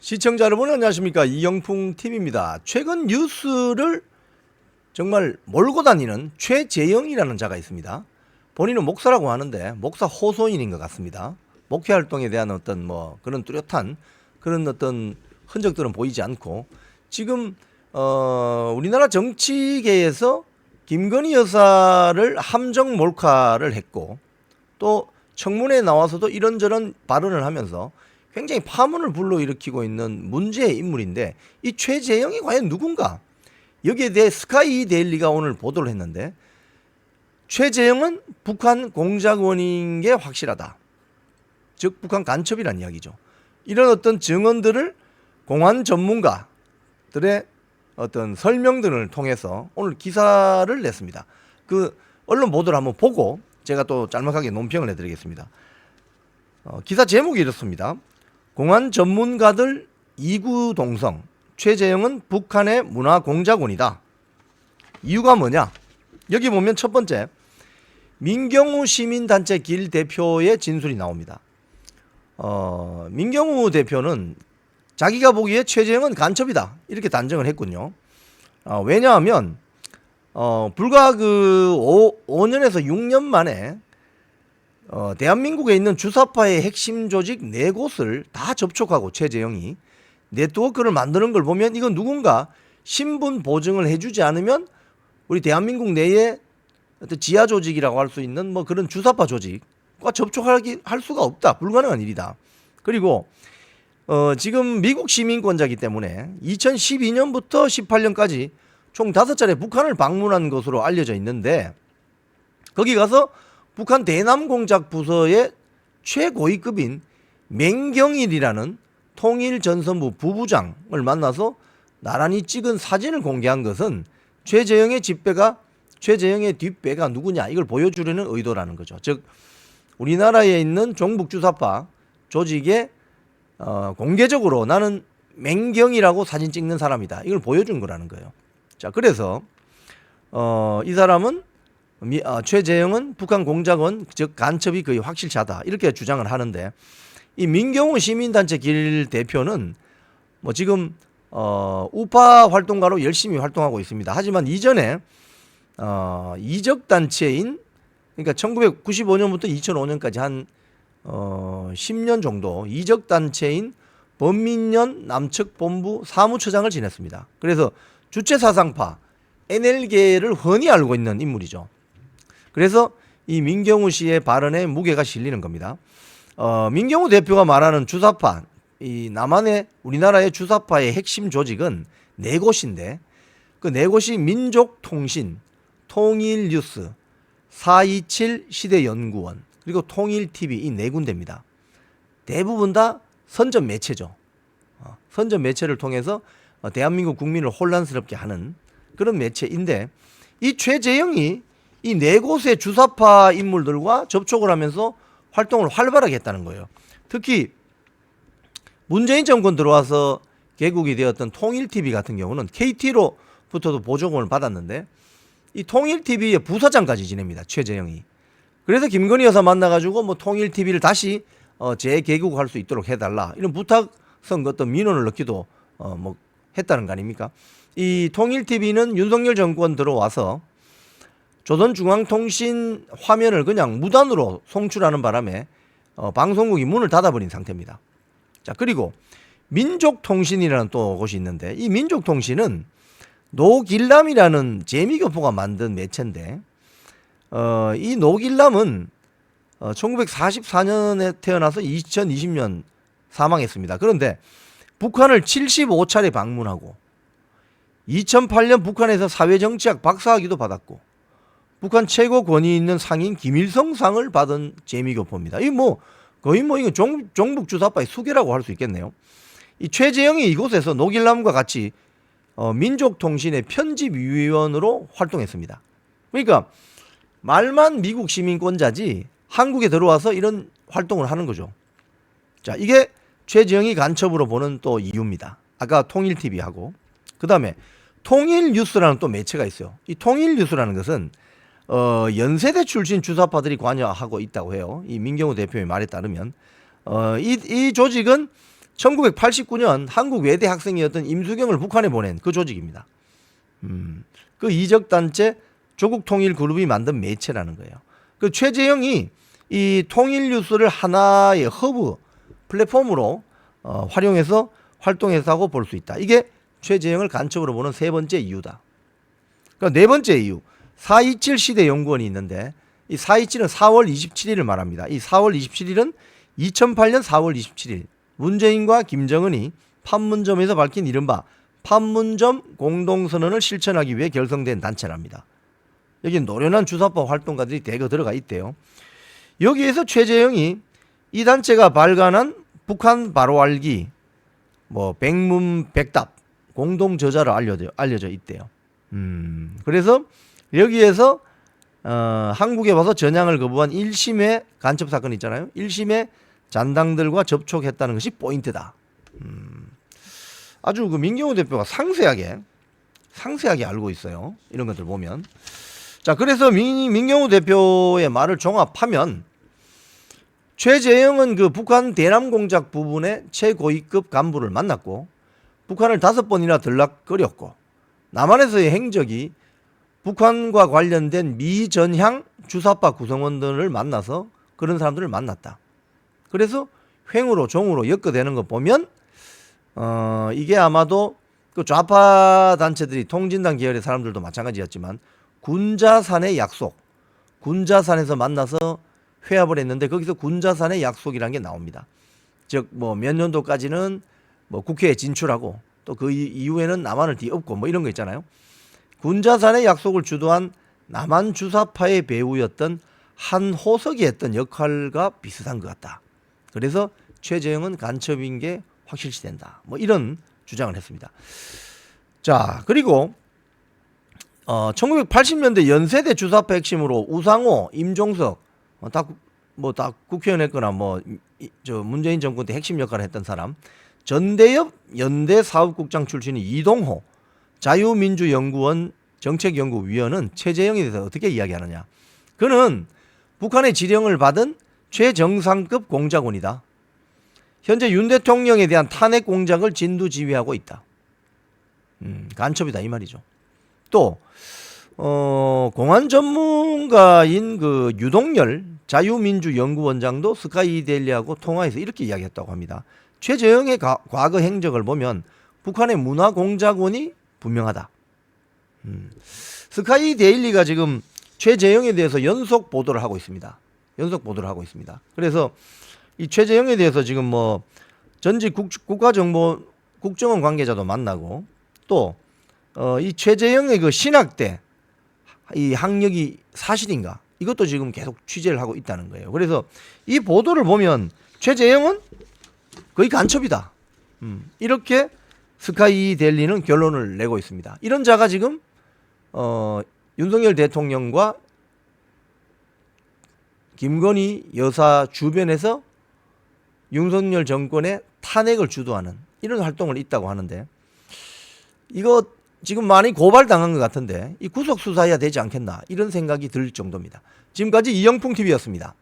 시청자 여러분 안녕하십니까, 이영풍 TV입니다. 최근 뉴스를 정말 몰고 다니는 최재형이라는 자가 있습니다. 본인은 목사라고 하는데 목사 호소인인 것 같습니다. 목회 활동에 대한 어떤 그런 뚜렷한 그런 어떤 흔적들은 보이지 않고, 지금 우리나라 정치계에서 김건희 여사를 함정 몰카를 했고, 또 청문회에 나와서도 이런저런 발언을 하면서 굉장히 파문을 불러일으키고 있는 문제의 인물인데, 이 최재형이 과연 누군가? 여기에 대해 스카이 데일리가 오늘 보도를 했는데, 최재형은 북한 공작원인 게 확실하다. 즉 북한 간첩이란 이야기죠. 이런 어떤 증언들을 공안 전문가들의 어떤 설명 등을 통해서 오늘 기사를 냈습니다. 그 언론 보도를 한번 보고 제가 또 짤막하게 논평을 해드리겠습니다. 기사 제목이 이렇습니다. 공안 전문가들 이구동성, 최재형은 북한의 문화공작원이다. 이유가 뭐냐? 여기 보면 첫 번째, 민경우 시민단체 길 대표의 진술이 나옵니다. 민경우 대표는 자기가 보기에 최재형은 간첩이다 이렇게 단정을 했군요. 왜냐하면 불과 그 5년에서 6년 만에 대한민국에 있는 주사파의 핵심 조직 4곳을 다 접촉하고 최재형이 네트워크를 만드는 걸 보면 이건 누군가 신분 보증을 해주지 않으면 우리 대한민국 내에 어떤 지하 조직이라고 할 수 있는 그런 주사파 조직과 접촉할 수가 없다. 불가능한 일이다. 그리고 지금 미국 시민권자이기 때문에 2012년부터 18년까지 총 5차례 북한을 방문한 것으로 알려져 있는데, 거기 가서 북한 대남공작 부서의 최고위급인 맹경일이라는 통일전선부 부부장을 만나서 나란히 찍은 사진을 공개한 것은 최재형의 뒷배가 누구냐 이걸 보여주려는 의도라는 거죠. 즉 우리나라에 있는 종북주사파 조직에 공개적으로 나는 맹경이라고 사진 찍는 사람이다 이걸 보여준 거라는 거예요. 자, 그래서 이 사람은 최재형은 북한 공작원 즉 간첩이 거의 확실하다 이렇게 주장을 하는데, 이 민경우 시민단체 길 대표는 지금 우파 활동가로 열심히 활동하고 있습니다. 하지만 이전에 이적단체인, 그러니까 1995년부터 2005년까지 한 10년 정도 이적단체인 범민련 남측본부 사무처장을 지냈습니다. 그래서 주체사상파 NL계를 훤히 알고 있는 인물이죠. 그래서 이 민경우 씨의 발언에 무게가 실리는 겁니다. 민경우 대표가 말하는 주사파, 이 남한의 우리나라의 주사파의 핵심 조직은 4곳인데 그 4곳이 민족통신, 통일뉴스, 427 시대연구원, 그리고 통일TV 이 4군데입니다. 대부분 다 선전 매체죠. 선전 매체를 통해서 대한민국 국민을 혼란스럽게 하는 그런 매체인데, 이 최재형이 이 4곳의 주사파 인물들과 접촉을 하면서 활동을 활발하게 했다는 거예요. 특히 문재인 정권 들어와서 개국이 되었던 통일TV 같은 경우는 KT로부터도 보조금을 받았는데 이 통일TV의 부사장까지 지냅니다. 최재형이. 그래서 김건희 여사 만나가지고 통일TV를 다시 재개국할 수 있도록 해달라 이런 부탁성 어떤 민원을 넣기도 했다는 거 아닙니까? 이 통일TV는 윤석열 정권 들어와서 조선중앙통신 화면을 그냥 무단으로 송출하는 바람에 방송국이 문을 닫아버린 상태입니다. 자, 그리고 민족통신이라는 또 곳이 있는데, 이 민족통신은 노길남이라는 재미교포가 만든 매체인데, 이 노길남은 1944년에 태어나서 2020년 사망했습니다. 그런데 북한을 75차례 방문하고 2008년 북한에서 사회정치학 박사학위도 받았고 북한 최고 권위 있는 상인 김일성상을 받은 재미교포입니다. 이 거의 이거 종북 주사파의 수괴라고 할 수 있겠네요. 이 최재형이 이곳에서 노길남과 같이 민족통신의 편집위원으로 활동했습니다. 그러니까 말만 미국 시민권자지 한국에 들어와서 이런 활동을 하는 거죠. 자, 이게 최재형이 간첩으로 보는 또 이유입니다. 아까 통일TV하고 그 다음에 통일뉴스라는 또 매체가 있어요. 이 통일뉴스라는 것은 연세대 출신 주사파들이 관여하고 있다고 해요. 이 민경우 대표의 말에 따르면 이 조직은 1989년 한국 외대 학생이었던 임수경을 북한에 보낸 그 조직입니다. 그 이적단체 조국통일그룹이 만든 매체라는 거예요. 그 최재형이 이 통일뉴스를 하나의 허브 플랫폼으로 활용해서 활동했다고 볼 수 있다. 이게 최재형을 간첩으로 보는 세 번째 이유다. 그러니까 네 번째 이유, 427 시대 연구원이 있는데 이 427은 4월 27일을 말합니다. 이 4월 27일은 2008년 4월 27일 문재인과 김정은이 판문점에서 밝힌 이른바 판문점 공동선언을 실천하기 위해 결성된 단체랍니다. 여기 노련한 주사파 활동가들이 대거 들어가 있대요. 여기에서 최재형이 이 단체가 발간한 북한 바로 알기 백문백답 공동 저자로 알려져 있대요. 그래서 여기에서 한국에 와서 전향을 거부한 1심의 간첩 사건 있잖아요. 1심의 잔당들과 접촉했다는 것이 포인트다. 아주 그 민경호 대표가 상세하게 알고 있어요. 이런 것들 보면. 자, 그래서 민경호 대표의 말을 종합하면 최재형은 그 북한 대남 공작 부분의 최고위급 간부를 만났고 북한을 5번이나 들락거렸고 남한에서의 행적이 북한과 관련된 미전향 주사파 구성원들을 만나서 그런 사람들을 만났다. 그래서 횡으로 종으로 엮어대는 거 보면 이게 아마도 그 좌파 단체들이 통진당 계열의 사람들도 마찬가지였지만 군자산의 약속, 군자산에서 만나서 회합을 했는데 거기서 군자산의 약속이라는 게 나옵니다. 즉 몇 년도까지는 국회에 진출하고 또 그 이후에는 남한을 뒤엎고 이런 거 있잖아요. 군자산의 약속을 주도한 남한 주사파의 배우였던 한호석이 했던 역할과 비슷한 것 같다. 그래서 최재형은 간첩인 게 확실시된다. 이런 주장을 했습니다. 자, 그리고 1980년대 연세대 주사파 핵심으로 우상호, 임종석 다 국회의원 했거나 문재인 정권 때 핵심 역할을 했던 사람, 전대엽 연대 사업국장 출신인 이동호 자유민주연구원 정책연구위원은 최재형에 대해서 어떻게 이야기하느냐. 그는 북한의 지령을 받은 최정상급 공작원이다. 현재 윤 대통령에 대한 탄핵 공작을 진두지휘하고 있다. 간첩이다 이 말이죠. 또 공안 전문가인 그 유동열 자유민주연구원장도 스카이데일리하고 통화해서 이렇게 이야기했다고 합니다. 최재형의 과거 행적을 보면 북한의 문화공작원이 분명하다. 스카이데일리가 지금 최재형에 대해서 연속 보도를 하고 있습니다. 그래서 이 최재형에 대해서 지금 전직 국가정보국정원 관계자도 만나고 또 이 최재형의 그 신학대 이 학력이 사실인가 이것도 지금 계속 취재를 하고 있다는 거예요. 그래서 이 보도를 보면 최재형은 거의 간첩이다. 이렇게 스카이데일리는 결론을 내고 있습니다. 이런 자가 지금 윤석열 대통령과 김건희 여사 주변에서 윤석열 정권의 탄핵을 주도하는 이런 활동을 있다고 하는데 이거 지금 많이 고발당한 것 같은데 이 구속수사해야 되지 않겠나 이런 생각이 들 정도입니다. 지금까지 이영풍TV였습니다.